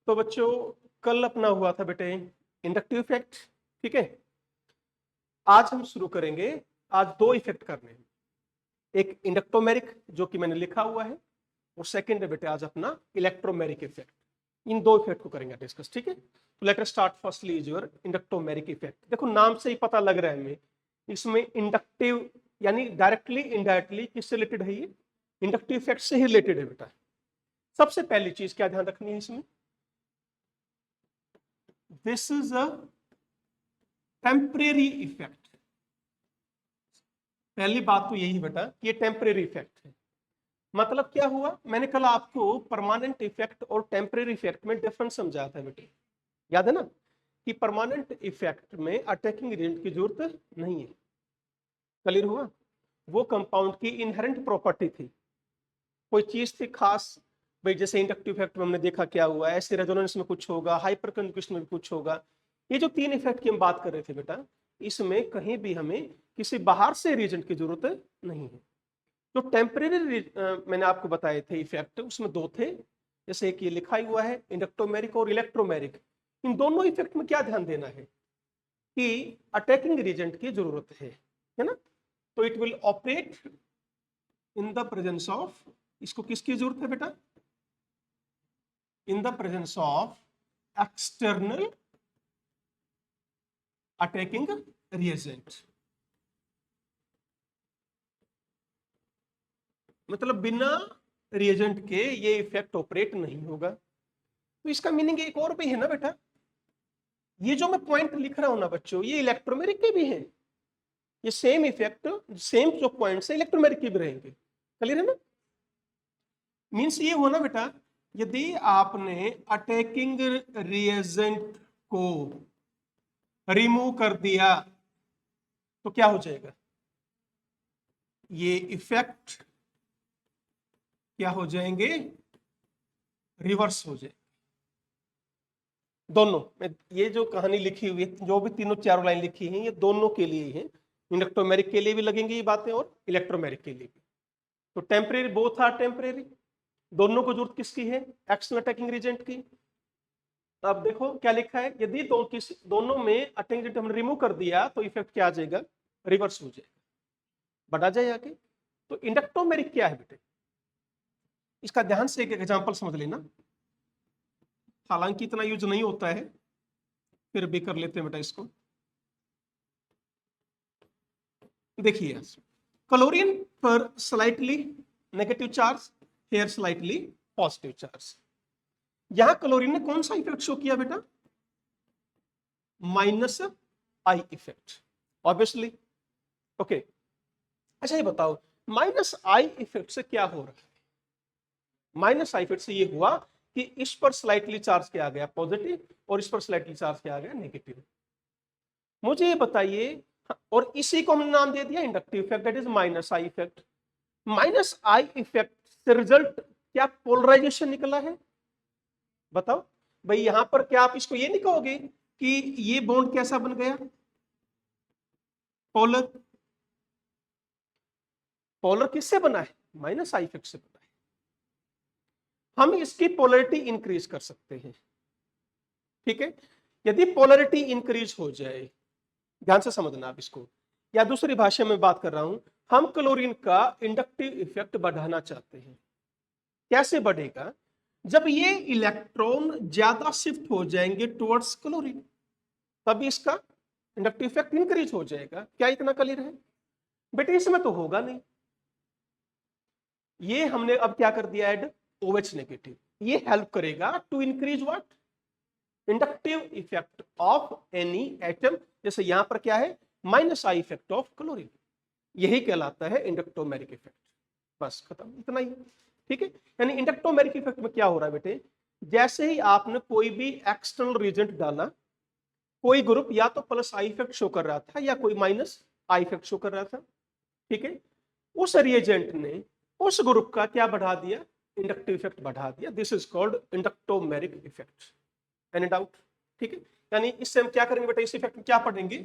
तो बच्चों कल अपना हुआ था बेटे इंडक्टिव इफेक्ट, ठीक है। आज हम शुरू करेंगे, आज दो इफेक्ट करने हैं, एक इंडक्टोमेरिक जो कि मैंने लिखा हुआ है, और सेकंड है बेटे आज अपना इलेक्ट्रोमेरिक इफेक्ट। इन दो इफेक्ट को करेंगे डिस्कस, ठीक है। तो let us start firstly is your inductomeric effect. देखो नाम से ही पता लग रहा है हमें, इसमें इंडक्टिव यानी डायरेक्टली इनडायरेक्टली किससे रिलेटेड है, ये इंडक्टिव इफेक्ट से ही रिलेटेड है बेटा। सबसे पहली चीज क्या ध्यान रखनी है इसमें, this is a temporary effect. पहली बात तो यही बेटा, ये टेम्परेरी इफेक्ट है। मतलब क्या हुआ, मैंने कल आपको परमानेंट इफेक्ट और टेम्परेरी इफेक्ट में डिफरेंस समझाया था बेटे, याद है ना, कि परमानेंट इफेक्ट में अटैकिंग एजेंट की जरूरत नहीं है। क्लियर हुआ, वो कंपाउंड की इनहेरेंट प्रॉपर्टी थी, कोई चीज थी खास। भाई जैसे इंडक्टिव इफेक्ट में हमने देखा क्या हुआ, ऐसे रेजोनेंस में कुछ होगा, हाइपर कंडक्शन में भी कुछ होगा। ये जो तीन इफेक्ट की हम बात कर रहे थे बेटा, इसमें कहीं भी हमें किसी बाहर से रिएजेंट की जरूरत नहीं है। जो टेम्परेरी मैंने आपको बताए थे इफेक्ट, उसमें दो थे, जैसे एक ये लिखा हुआ है इंडक्टोमेरिक और इलेक्ट्रोमेरिक। इन दोनों इफेक्ट में क्या ध्यान देना है कि अटैकिंग रिएजेंट की जरूरत है ना। तो it will operate in the presence of, इसको किसकी जरूरत है बेटा, इन the presence of external attacking reagent. मतलब बिना रिएजेंट के ये इफेक्ट ऑपरेट नहीं होगा। तो इसका मीनिंग एक और भी है ना बेटा, ये जो मैं पॉइंट लिख रहा हूं ना बच्चों, ये इलेक्ट्रोमेरिक के भी हैं। ये सेम इफेक्ट, सेम जो पॉइंट्स है इलेक्ट्रोमेरिक के भी रहेंगे। क्लियर है ना। मींस ये हुआ ना बेटा, यदि आपने अटैकिंग रिएजेंट को रिमूव कर दिया तो क्या हो जाएगा, ये इफेक्ट क्या हो जाएंगे, रिवर्स हो जाए। दोनों में ये जो कहानी लिखी हुई है, जो भी तीनों चारों लाइन लिखी है, ये दोनों के लिए है। इंडक्टोमेरिक के लिए भी लगेंगी ये बातें और इलेक्ट्रोमेरिक के लिए भी। तो टेम्परेरी, बोथ आर टेम्परेरी, दोनों को जरूरत किसकी है, एक्सटर्नल अटैकिंग एजेंट की। अब देखो क्या लिखा है, यदि दोनों में अटैकिंग एजेंट हमने रिमूव कर दिया तो इफेक्ट क्या आ जाएगा, रिवर्स हो जाएगा, बढ़ा जाए आगे। तो इंडक्टोमेरिक क्या है बेटे, इसका ध्यान से एक एग्जांपल समझ लेना, हालांकि इतना यूज नहीं होता है, फिर भी कर लेते हैं बेटा इसको। देखिए क्लोरीन पर slightly negative charge, here slightly positive charge. यहां क्लोरीन ने कौन सा इफेक्ट शो किया बेटा, minus I effect, obviously. Okay, अच्छा ये बताओ माइनस आई इफेक्ट से क्या हो रहा है। माइनस आई इफेक्ट से ये हुआ कि इस पर स्लाइटली चार्ज किया गया पॉजिटिव और इस पर स्लाइटली चार्ज किया गया नेगेटिव। मुझे ये बताइए, और इसी को हमने नाम दे दिया inductive effect, that is minus I effect. Minus I effect से रिजल्ट क्या पोलराइजेशन निकला है, बताओ भाई। यहां पर क्या आप इसको ये नहीं कहोगे कि ये बॉन्ड कैसा बन गया, पोलर। पोलर किससे बना है, माइनस आई इफेक्ट से बना है। हम इसकी पोलरिटी इंक्रीज कर सकते हैं, ठीक है। यदि पोलरिटी इंक्रीज हो जाए, ध्यान से समझना आप इसको, या दूसरी भाषा में बात कर रहा हूं, हम क्लोरीन का इंडक्टिव इफेक्ट बढ़ाना चाहते हैं। कैसे बढ़ेगा, जब ये इलेक्ट्रॉन ज्यादा शिफ्ट हो जाएंगे टुवर्ड्स क्लोरीन, तभी इसका इंडक्टिव इफेक्ट इंक्रीज हो जाएगा। क्या इतना क्लियर है बेटे, इसमें तो होगा नहीं। ये हमने अब क्या कर दिया ऐड, OH नेगेटिव। ये हेल्प करेगा to increase what, inductive effect of any atom. जैसे यहां पर क्या है, minus I effect of chlorine, यही कहलाता है इंडक्टोमेरिक इफेक्ट। बस खत्म, इतना ही, ठीक है। यानी इंडक्टोमेरिक इफेक्ट में क्या हो रहा है बेटे, जैसे ही आपने कोई भी एक्सटर्नल रिएजेंट डाला, कोई ग्रुप या तो प्लस आई इफेक्ट शो कर रहा था या कोई माइनस आई इफेक्ट शो कर रहा था, ठीक है। उस रिएजेंट ने उस ग्रुप का क्या बढ़ा दिया, इंडक्टिव इफेक्ट बढ़ा दिया। This is called inductomeric effect. Any doubt, ठीक है। यानी इससे हम क्या करेंगे बेटा, इस इफेक्ट में क्या पढ़ेंगे,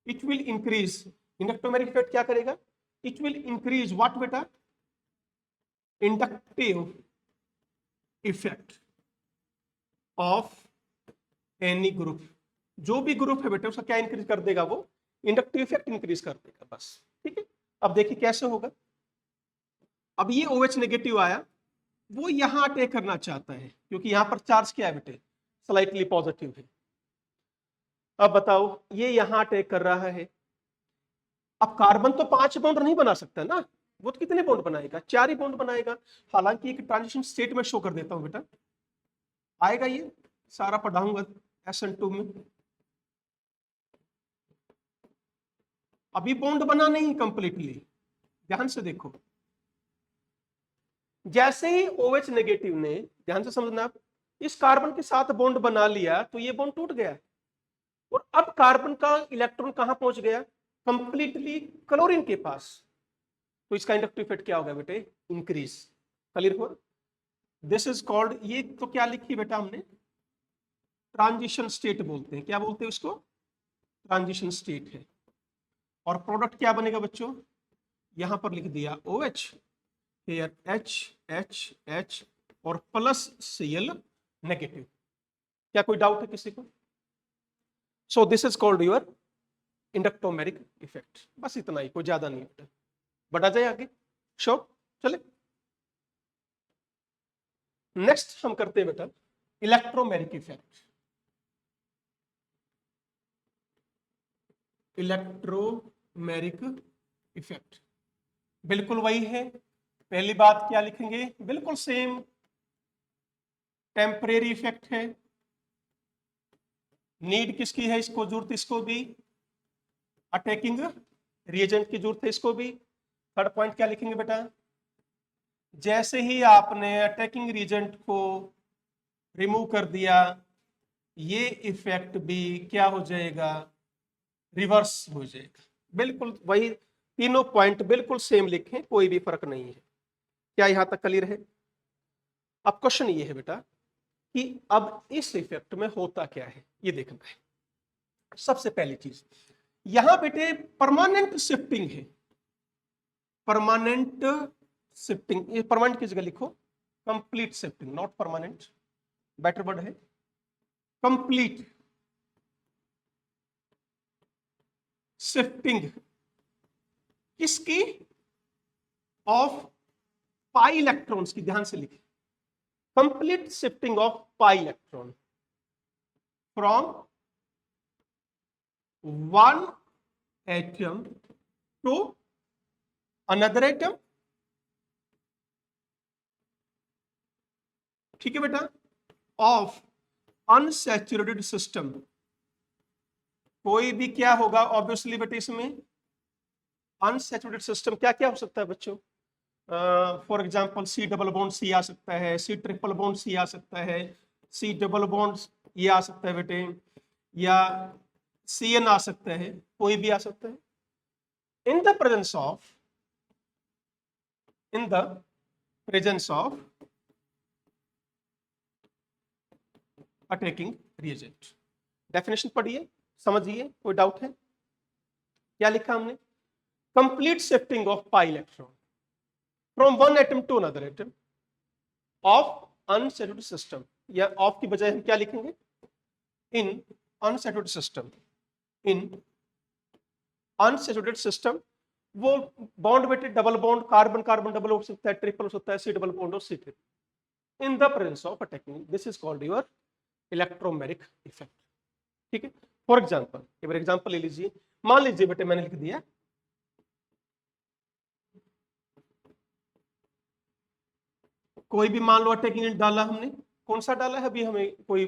it will increase, inductomeric effect क्या करेगा, इट विल इंक्रीज व्हाट बेटा, inductive effect of any group, जो भी ग्रुप है बेटे उसका क्या इंक्रीज कर देगा, वो इंडक्टिव इफेक्ट इंक्रीज कर देगा बस। ठीक है, अब देखिए कैसे होगा। अब ये OH नेगेटिव आया, वो यहां अटैक करना चाहता है क्योंकि यहां पर चार्ज क्या है बेटे, स्लाइटली पॉजिटिव है। अब बताओ ये यहां अटैक कर रहा है। अब कार्बन तो 5 बॉन्ड नहीं बना सकता ना, वो तो कितने बॉन्ड बनाएगा, 4 ही बॉन्ड बनाएगा। हालांकि एक ट्रांजिशन स्टेट में शो कर देता हूं बेटा, आएगा ये सारा पढ़ाऊंगा SN2 में। अभी बॉन्ड बना नहीं कंप्लीटली, ध्यान से देखो। जैसे ही OH नेगेटिव ने, ध्यान से समझना आप, इस कार्बन के साथ बॉन्ड बना लिया तो ये बॉन्ड टूट गया और अब कार्बन का इलेक्ट्रॉन कहां पहुंच गया, कंप्लीटली क्लोरीन के पास। तो इसका इंडक्टिव इफेक्ट क्या होगा बेटे, इंक्रीज। क्लियर हुआ? दिस इज कॉल्ड, ये तो क्या लिखी बेटा हमने, ट्रांजिशन स्टेट बोलते हैं। क्या बोलते हैं उसको, ट्रांजिशन स्टेट है। और प्रोडक्ट क्या बनेगा बच्चों, यहां पर लिख दिया OH, here H और प्लस Cl नेगेटिव। क्या कोई डाउट है किसी को? सो this is called your inductomeric effect. बस इतना ही, कोई ज्यादा नहीं होता। बढ़ा जाए आगे, श्योर चले। नेक्स्ट हम करते हैं बेटा इलेक्ट्रोमेरिक इफेक्ट। इलेक्ट्रोमेरिक इफेक्ट बिल्कुल वही है। पहली बात क्या लिखेंगे, बिल्कुल सेम, टेम्परेरी इफेक्ट है। नीड किसकी है, इसको जरूरत, इसको भी अटैकिंग रिएजेंट की जरूरत है, इसको भी। थर्ड पॉइंट क्या लिखेंगे बेटा, जैसे ही आपने अटैकिंग रिएजेंट को रिमूव कर दिया, ये इफेक्ट भी क्या हो जाएगा, रिवर्स हो जाएगा। बिल्कुल वही, तीनों पॉइंट बिल्कुल सेम लिखें, कोई भी फर्क नहीं है। क्या यहां तक क्लियर है? अब क्वेश्चन ये है बेटा कि अब इस इफेक्ट में होता क्या है, ये देखना है। सबसे पहली चीज, यहां बेटे परमानेंट शिफ्टिंग है। परमानेंट शिफ्टिंग, ये परमानेंट की जगह लिखो complete shifting, not permanent, better word है कंप्लीट शिफ्टिंग। किसकी, ऑफ पाई इलेक्ट्रॉन्स की, ध्यान से लिखे, complete shifting of pi electron from one atom to another atom. ठीक है बेटा, ऑफ अनसैचुरेटेड सिस्टम। कोई भी क्या होगा ऑब्वियसली बेटे इसमें, अनसैचुरेटेड सिस्टम क्या क्या हो सकता है बच्चों, for example C double bond C आ सकता है, C ट्रिपल बॉन्ड C आ सकता है, C डबल बॉन्ड ये आ सकता है बेटे, या CN आ सकता है, कोई भी आ सकता है। In the presence of, in the presence of attacking reagent. Definition पढ़िए, समझिए, कोई डाउट है? क्या लिखा हमने, complete shifting of pi electron from one atom to another atom of unsaturated system, या ऑफ की बजाय हम क्या लिखेंगे, in unsaturated system. In unsaturated system, वो बॉन्ड बेटे double bond, carbon carbon double हो सकता है, ट्रिपल हो सकता है, C डबल बॉन्ड और C triple, in the presence of attacking, this is called your electromeric effect. ठीक है, फॉर एग्जांपल, एक बार एग्जांपल ले लीजिए। मान लीजिए बेटे मैंने लिख दिया कोई भी, मान लो अटैकिंग डाला हमने, कौन सा डाला है अभी हमें कोई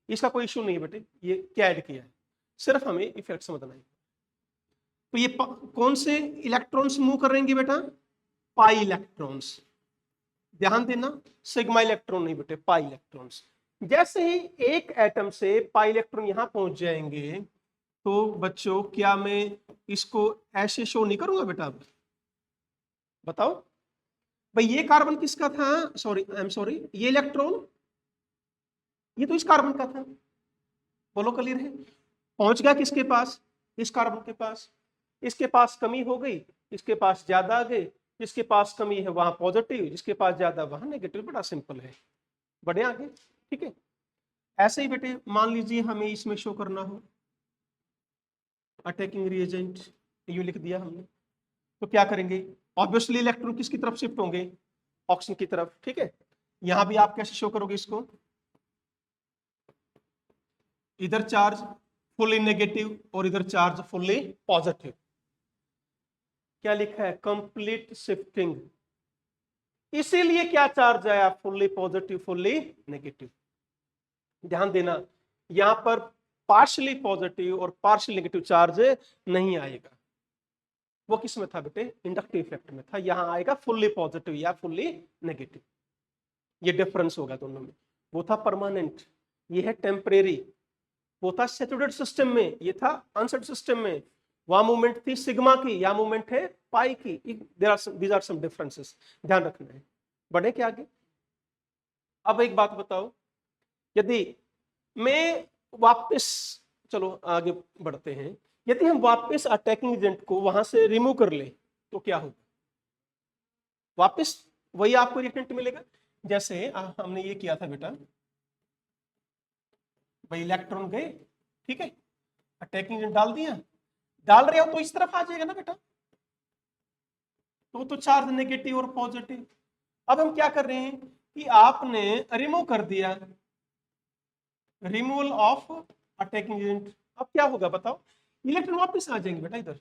इसका कोई इशू नहीं है बेटे, ये क्या ऐड किया है, सिर्फ हमें इफेक्ट समझना है। तो ये कौन से इलेक्ट्रॉन्स मूव करेंगे बेटा, पाई इलेक्ट्रॉन्स। ध्यान देना, सिग्मा इलेक्ट्रॉन नहीं बेटे, पाई इलेक्ट्रॉन्स। जैसे ही एक एटम से पाई इलेक्ट्रॉन यहां पहुंच जाएंगे, तो बच्चों क्या मैं इसको ऐसे शो नहीं करूंगा बेटा, अब बताओ भाई, ये कार्बन किसका था, सॉरी आई एम सॉरी, ये इलेक्ट्रॉन ये तो इस कार्बन का था, बोलो क्लियर है? पहुंच गया किसके पास, इस कार्बन के पास। इसके पास कमी हो गई, इसके पास ज्यादा आ गए, जिसके पास कमी है वहां पॉजिटिव, जिसके पास ज्यादा वहां नेगेटिव। बड़ा सिंपल है, बढ़े आगे। ठीक है, ऐसे ही बेटे मान लीजिए हमें इसमें शो करना हो अटैकिंग रिएजेंट, ये लिख दिया हमने, तो क्या करेंगे, ऑब्वियसली इलेक्ट्रॉन किसकी तरफ शिफ्ट होंगे, ऑक्सीजन की तरफ, ठीक है। यहां भी आप कैसे शो करोगे इसको, इधर चार्ज फुल्ली नेगेटिव और इधर चार्ज फुल्ली पॉजिटिव। क्या लिखा है, कंप्लीट शिफ्टिंग। इसीलिए क्या चार्ज आया, फुल्ली पॉजिटिव फुल्ली नेगेटिव। ध्यान देना यहां पर पार्शियली पॉजिटिव और पार्शियली नेगेटिव चार्ज नहीं आएगा, वो किस में था बेटे, इंडक्टिव इफेक्ट में था। यहां आएगा फुल्ली पॉजिटिव या फुल्ली नेगेटिव, ये डिफरेंस होगा दोनों में। वो था परमानेंट, ये है टेम्परेरी। वो था सैचुरेटेड सिस्टम में, ये था अनसैचुरेटेड सिस्टम में। वहां मूवमेंट थी सिग्मा की, या मूवमेंट है पाई की। दीज आर सम डिफरेंसेस, ध्यान रखना है। बढ़े क्या आगे। अब एक बात बताओ, यदि मैं वापस, चलो आगे बढ़ते हैं, यदि हम वापस अटैकिंग एजेंट को वहां से रिमूव कर ले तो क्या होगा, वापस वही आपको रिएक्टेंट मिलेगा। जैसे हमने ये किया था बेटा, भाई इलेक्ट्रॉन गए, ठीक है, अटैकिंग एजेंट डाल दिया, डाल रहे हो तो इस तरफ आ जाएगा ना बेटा, तो चार्ज नेगेटिव और पॉजिटिव। अब हम क्या कर रहे हैं कि आपने रिमूव कर दिया, रिमूवल ऑफ अटैकिंग एजेंट। अब क्या होगा बताओ, इलेक्ट्रॉन वापस आ जाएंगे बेटा इधर।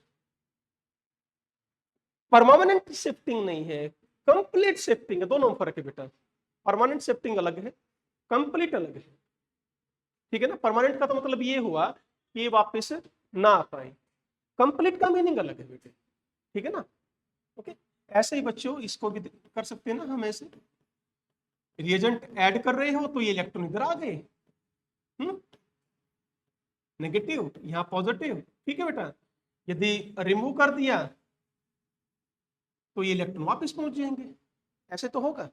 परमानेंट शिफ्टिंग नहीं है, कंप्लीट शिफ्टिंग है, दोनों में फर्क है बेटा। परमानेंट शिफ्टिंग अलग है, कंप्लीट अलग है, ठीक है ना। परमानेंट का तो मतलब ये हुआ कि ये वापस ना आ पाए, कंप्लीट का मीनिंग अलग है बेटे, ठीक है ना। ओके, ऐसे ही बच्चों इसको भी कर सकते हैं ना हम ऐसे, रिएजेंट ऐड कर रहे हो तो ये इलेक्ट्रॉन इधर आ गए, नेगेटिव यहां पॉजिटिव, ठीक है बेटा। यदि रिमूव कर दिया तो ये इलेक्ट्रॉन वापस पहुंच जाएंगे, ऐसे तो होगा।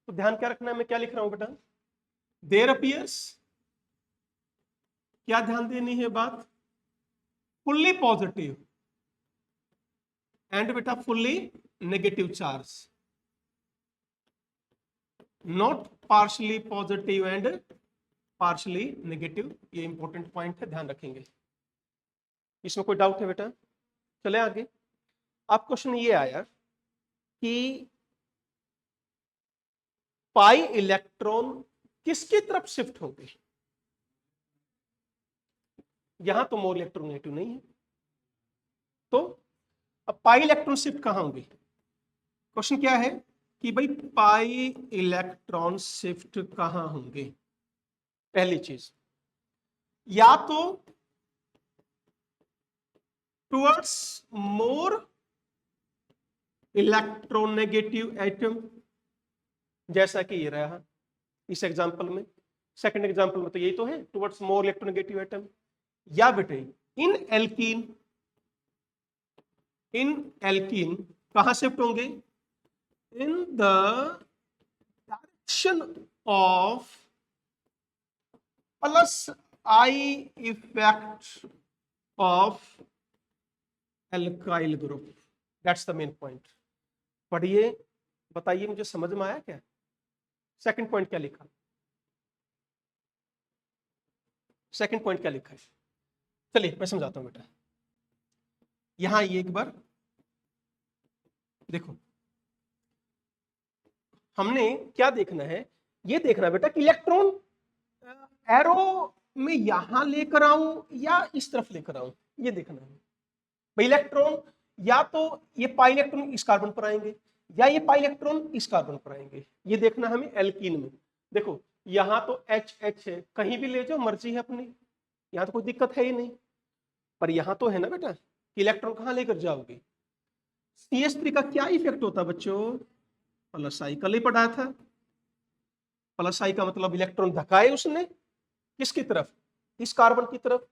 तो ध्यान क्या रखना है, मैं क्या लिख रहा हूं बेटा, देयर अपीयर्स, क्या ध्यान देनी है बात, फुल्ली पॉजिटिव एंड बेटा fully negative charge, not partially positive and partially negative. ये इंपॉर्टेंट पॉइंट है, ध्यान रखेंगे। इसमें कोई डाउट है बेटा, चले आगे। अब क्वेश्चन ये आया कि पाई इलेक्ट्रॉन किसकी तरफ शिफ्ट होंगे, यहां तो मोर इलेक्ट्रोनेगेटिव नहीं है, तो अब पाई इलेक्ट्रॉन शिफ्ट कहां होंगे। क्वेश्चन क्या है कि भाई पाई इलेक्ट्रॉन शिफ्ट कहां होंगे। पहली चीज, या तो टुवर्ड्स मोर इलेक्ट्रोनेगेटिव एटम, जैसा कि ये रहा इस एग्जांपल में, सेकंड एग्जांपल में तो यही तो है, टुवर्ड्स मोर इलेक्ट्रोनेगेटिव एटम। या बेटे इन एल्कीन कहां शिफ्ट होंगे, इन the direction of plus I effect of alkyl group, that's the main point. पढ़िए, बताइए मुझे समझ में आया क्या, सेकंड पॉइंट क्या लिखा, सेकंड पॉइंट क्या लिखा है, चलिए मैं समझाता हूं बेटा। यहां ये एक बार देखो, हमने क्या देखना है, ये देखना बेटा कि इलेक्ट्रॉन एरो में यहां लेकर आऊं या इस तरफ लेकर आऊं, ये देखना है भाई। इलेक्ट्रॉन या तो ये पाई इलेक्ट्रॉन इस कार्बन पर आएंगे या ये पाई इलेक्ट्रॉन इस कार्बन पर आएंगे, ये देखना हमें एल्कीन में। देखो यहां तो एच एच है, कहीं भी ले जाओ मर्जी है अपनी, यहां तो कोई दिक्कत है ही नहीं। पर यहां तो है ना बेटा कि इलेक्ट्रॉन कहां लेकर जाओगे। CH3 का क्या इफेक्ट होता है बच्चों, प्लस आई, कल ही पढ़ा था। प्लस आई का मतलब इलेक्ट्रॉन धकाए उसने किसकी तरफ, इस कार्बन की तरफ।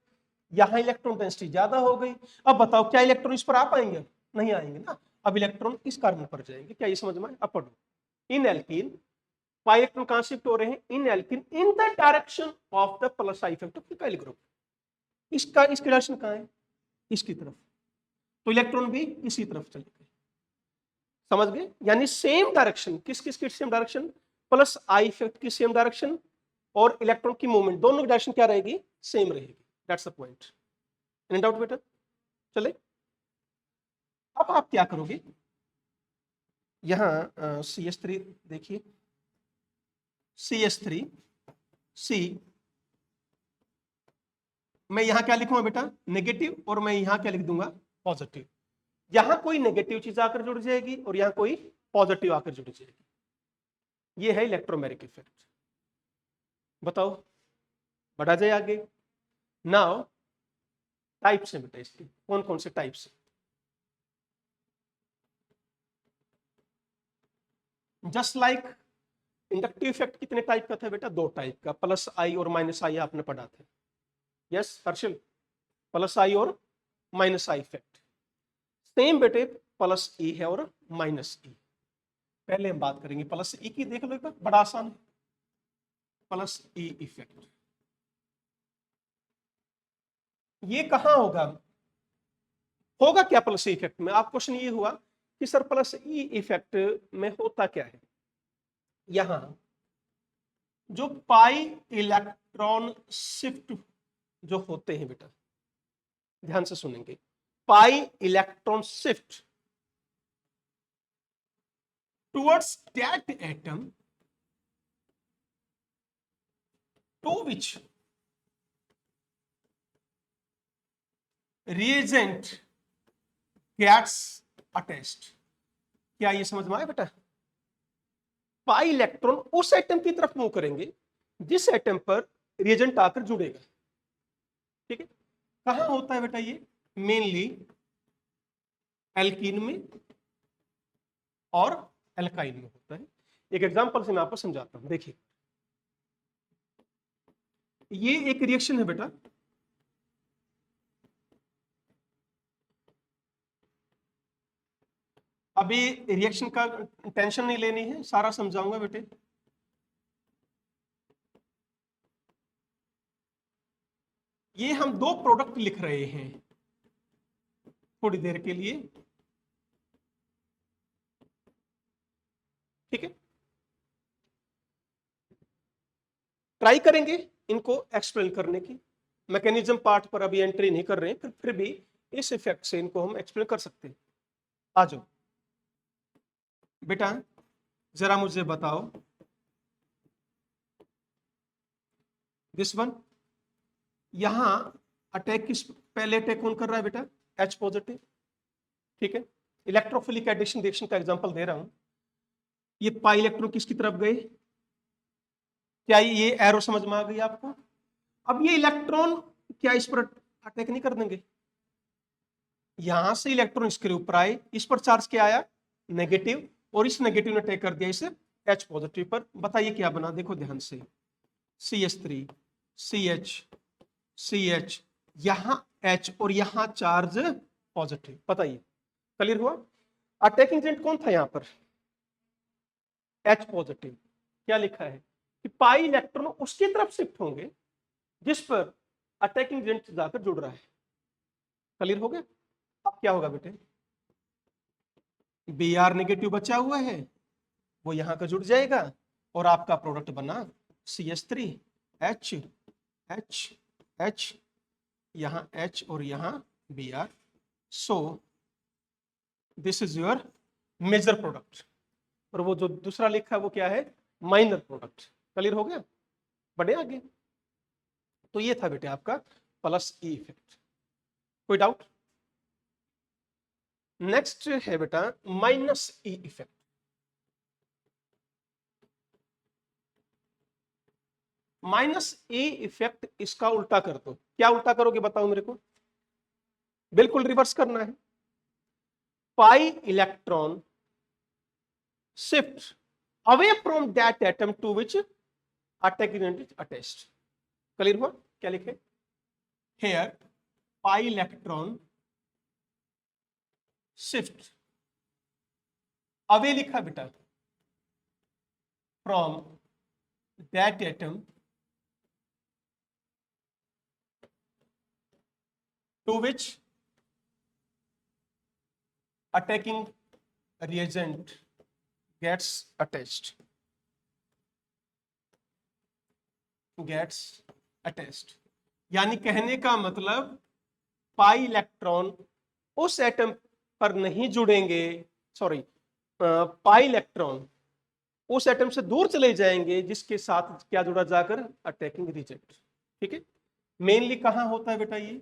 यहां इलेक्ट्रॉन डेंसिटी ज्यादा हो गई। अब बताओ क्या इलेक्ट्रॉन इस पर आ पाएंगे, नहीं आएंगे ना। अब इलेक्ट्रॉन इस कार्बन पर जाएंगे, क्या ये समझ में आए। अब पढ़ो, इन एल्कीन पाई इलेक्ट्रॉन कहां शिफ्ट हो रहे हैं, in alkene in the direction of the plus I effect of alkyl group. इसका इसकी डायरेक्शन कहां है, इसकी तरफ, तो इलेक्ट्रॉन भी इसी तरफ चले गए, समझ गए। यानी सेम डायरेक्शन, किस किस की same direction, plus I effect की सेम डायरेक्शन और इलेक्ट्रॉन की मूवमेंट दोनों की डायरेक्शन क्या रहेगी, सेम रहेगी। That's the point. In doubt बेटा? चले, अब आप क्या करोगे, यहां CH3 देखिए, CH3 C, मैं यहां क्या लिखूंगा बेटा, नेगेटिव, और मैं यहां क्या लिख दूंगा, पॉजिटिव। यहां कोई नेगेटिव चीज आकर जुड़ जाएगी और यहां कोई पॉजिटिव आकर जुड़ जाएगी। ये है इलेक्ट्रोमेरिक इफेक्ट। बताओ, बढ़ा जाए आगे। नाउ टाइप्स है बेटा इसके, कौन कौन से टाइप्स है? जस्ट लाइक इंडक्टिव इफेक्ट कितने टाइप का था बेटा, 2 टाइप का, प्लस आई और माइनस आई आपने पढ़ा था। यस हर्षल, प्लस आई और माइनस आई इफेक्ट। सेम बेटे प्लस ई है और माइनस ई। पहले हम बात करेंगे प्लस ई की, देख लो एक बार, बड़ा आसान है। प्लस ई इफेक्ट ये कहां होगा, होगा क्या प्लस ई इफेक्ट में? आप क्वेश्चन ये हुआ कि सर प्लस ई इफेक्ट में होता क्या है। यहां जो पाई इलेक्ट्रॉन शिफ्ट जो होते हैं बेटा, ध्यान से सुनेंगे, पाई electron shift towards that atom to which reagent gets attached। क्या ये समझ में आया बेटा? पाई इलेक्ट्रॉन उस एटम की तरफ मूव करेंगे जिस एटम पर रिएजेंट आकर जुड़ेगा। ठीक है, कहां होता है बेटा ये? मेनली एल्कीन में और एल्काइन में होता है। एक एग्जांपल से मैं आपको समझाता हूं, देखिए ये एक रिएक्शन है बेटा, अभी रिएक्शन का टेंशन नहीं लेनी है, सारा समझाऊंगा बेटे। ये हम 2 प्रोडक्ट लिख रहे हैं थोड़ी देर के लिए, ठीक है, ट्राई करेंगे इनको एक्सप्लेन करने की। मैकेनिज्म पार्ट पर अभी एंट्री नहीं कर रहे हैं, फिर भी इस इफेक्ट से इनको हम एक्सप्लेन कर सकते हैं। आ जाओ बेटा, जरा मुझे बताओ, दिस वन, यहां अटैक किस, पहले अटैक कौन कर रहा है बेटा? H positive. ठीक है, इलेक्ट्रोफिलिक एडिशन रिएक्शन का एग्जांपल दे रहा हूं। ये पाई इलेक्ट्रॉन किसकी तरफ गए? क्या ये एरो समझ में आ गई आपको? अब ये इलेक्ट्रॉन क्या इस पर अटैक नहीं कर देंगे? यहां से इलेक्ट्रॉन इसके ऊपर आए, इस पर चार्ज क्या आया? नेगेटिव, और इस नेगेटिव ने अटैक कर दिया इस H पॉजिटिव पर। बताइए क्या बना, देखो ध्यान से, CH3 CH CH, यहां H और यहां चार्ज पॉजिटिव। बताइए क्लियर हुआ? अटैकिंग एजेंट कौन था यहां पर? H positive. क्या लिखा है कि पाई इलेक्ट्रॉन उसकी तरफ शिफ्ट होंगे जिस पर अटैकिंग एजेंट जाकर जुड़ रहा है। क्लियर हो गया? अब क्या होगा बेटे? Br नेगेटिव बचा हुआ है, वो यहां का जुड़ जाएगा और आपका प्रोडक्ट बना CH3 H H H, यहां H और यहां Br। So this is your major product, और वो जो दूसरा लिखा है वो क्या है? Minor product. क्लियर हो गया? बढ़े आगे। तो ये था बेटे आपका प्लस ई इफेक्ट। कोई डाउट? नेक्स्ट है बेटा माइनस ई इफेक्ट। माइनस ए इफेक्ट इसका उल्टा कर दो। क्या उल्टा करोगे बताओ मेरे को? बिल्कुल रिवर्स करना है। Pi electron shift away from that atom to which attacking agent is attached. Clear हुआ? क्या लिखे? Here pi electron shift away लिखा बेटा from that atom to which attacking reagent gets attached। Gets attached, यानी कहने का मतलब पाई इलेक्ट्रॉन उस एटम पर नहीं जुड़ेंगे, सॉरी, पाई इलेक्ट्रॉन उस एटम से दूर चले जाएंगे जिसके साथ क्या जुड़ा जाकर, अटैकिंग रिजेक्ट। ठीक है, मेनली कहां होता है बेटा, ये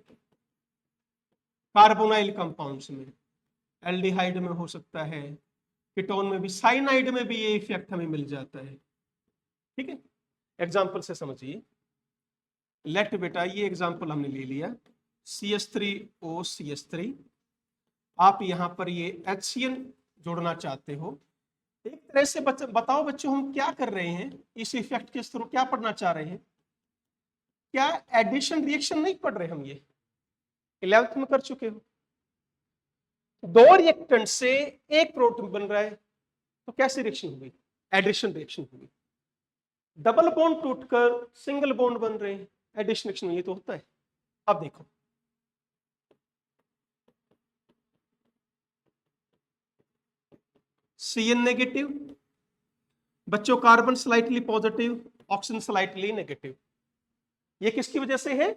कार्बोनाइल कंपाउंड्स में, एल्डिहाइड में हो सकता है, कीटोन में भी, साइनाइड में भी ये इफेक्ट हमें मिल जाता है। ठीक है, एग्जांपल से समझिए, लेट बेटा ये एग्जांपल हमने ले लिया CH3OCH3, आप यहां पर ये HCl जोड़ना चाहते हो। एक तरह से बताओ बच्चों, हम क्या कर रहे हैं इस इफेक्ट के थ्रू, क्या पढ़ना चाह रहे हैं, क्या एडिशन रिएक्शन नहीं पढ़ रहे हम, ये 11th में कर चुके हो। दो रिएक्टेंट से एक प्रोटॉन बन रहा है तो कैसी रिएक्शन होगी, एडिशन रिएक्शन होगी। डबल बॉन्ड टूटकर सिंगल बॉन्ड बन रहे हैं, एडिशन रिएक्शन ये तो होता है। अब देखो Cn नेगेटिव, बच्चों carbon slightly positive, oxygen slightly negative. ये किसकी वजह से है,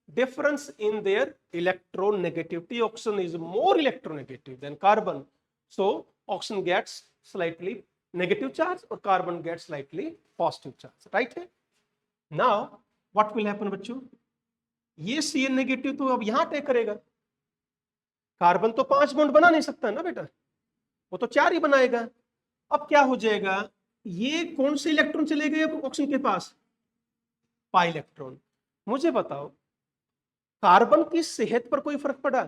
difference in their electronegativity. Oxygen is more electronegative than carbon, so oxygen gets slightly negative charge और carbon gets slightly positive charge, right है। नाउ व्हाट विल हैपन बच्चों, ये Cn negative तो अब यहां अटैक करेगा, कार्बन तो 5 बॉन्ड बना नहीं सकता ना बेटा, वो तो 4 ही बनाएगा। अब क्या हो जाएगा, ये कौन से इलेक्ट्रॉन चले गए ऑक्सीजन के पास, पाई इलेक्ट्रॉन। मुझे बताओ कार्बन की सेहत पर कोई फर्क पड़ा,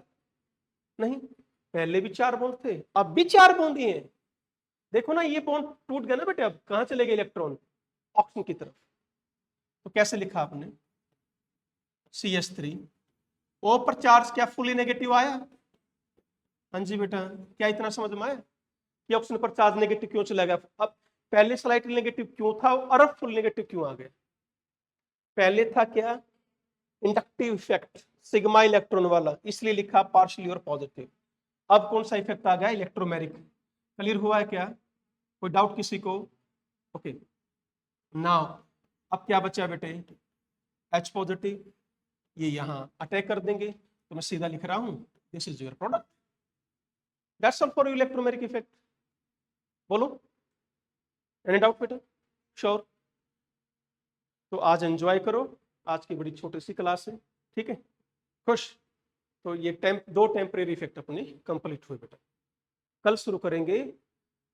नहीं, पहले भी 4 बॉन्ड थे, अब भी 4 बॉन्ड ही हैं। देखो ना ये बॉन्ड टूट गया ना बेटे, अब कहां चले गए इलेक्ट्रॉन, ऑक्सीजन की तरफ। तो कैसे लिखा आपने, CH3 O पर चार्ज क्या फुली नेगेटिव आया, हाँ जी बेटा, क्या इतना समझ में आया कि ऑक्सीजन पर चार्ज नेगेटिव क्यों चला गया। अब पहले स्लाइटली नेगेटिव क्यों था और अब फुल नेगेटिव क्यों आ गया, पहले था क्या, इंडक्टिव इफेक्ट सिग्मा इलेक्ट्रॉन वाला, इसलिए लिखा पार्शियली और पॉजिटिव। अब कौन सा इफेक्ट आ गया, इलेक्ट्रोमेरिक। क्लियर हुआ है क्या, कोई डाउट किसी को, ओके। नाउ अब क्या बचा बेटे, H पॉजिटिव, ये यहां अटैक कर देंगे, तो मैं सीधा लिख रहा हूं this is your product, that's all for electromeric effect. बोलो, एनी डाउट बेटा, श्योर। तो आज एंजॉय करो, आज की बड़ी छोटी सी क्लास है, ठीक है, खुश। तो ये दो टेम्परेरी इफेक्ट अपनी कंप्लीट हुए बेटा। कल शुरू करेंगे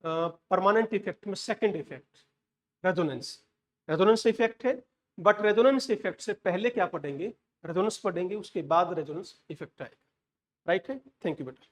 परमानेंट इफेक्ट में second effect, resonance. Resonance effect है, बट रेजोनेंस इफेक्ट से पहले क्या पढ़ेंगे, रेजोनेंस पढ़ेंगे, उसके बाद रेजोनेंस इफेक्ट आएगा, राइट है। थैंक यू बेटा।